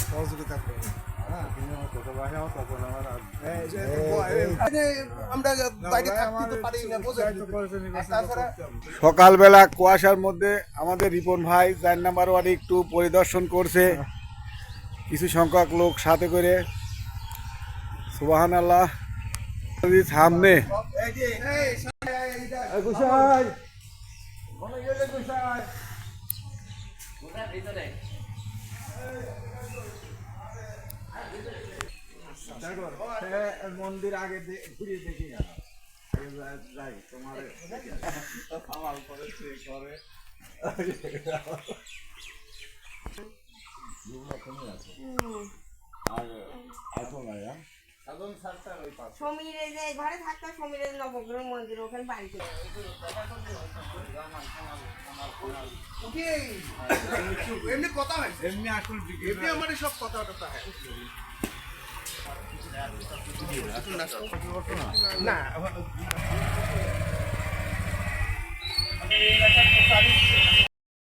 সহযোগিতা করবে। সকালবেলা কুয়াশার মধ্যে আমাদের রিপন ভাই 4 নাম্বার ওয়ার্ডে একটু পরিদর্শন করছে, কিছু সংখ্যক লোক সাথে করে। সুবহানাল্লাহ। সামনে মন্দির আগে ঘুরিয়ে দেখি না যাই তোমার সমীরে যে ঘরে থাকতো, সমীরের নবগ্রহ মন্দির ওখানে বাড়িতে এমনি কথা হয়, এমনি আসল এমনি আমার সব কথা টথা হয় না।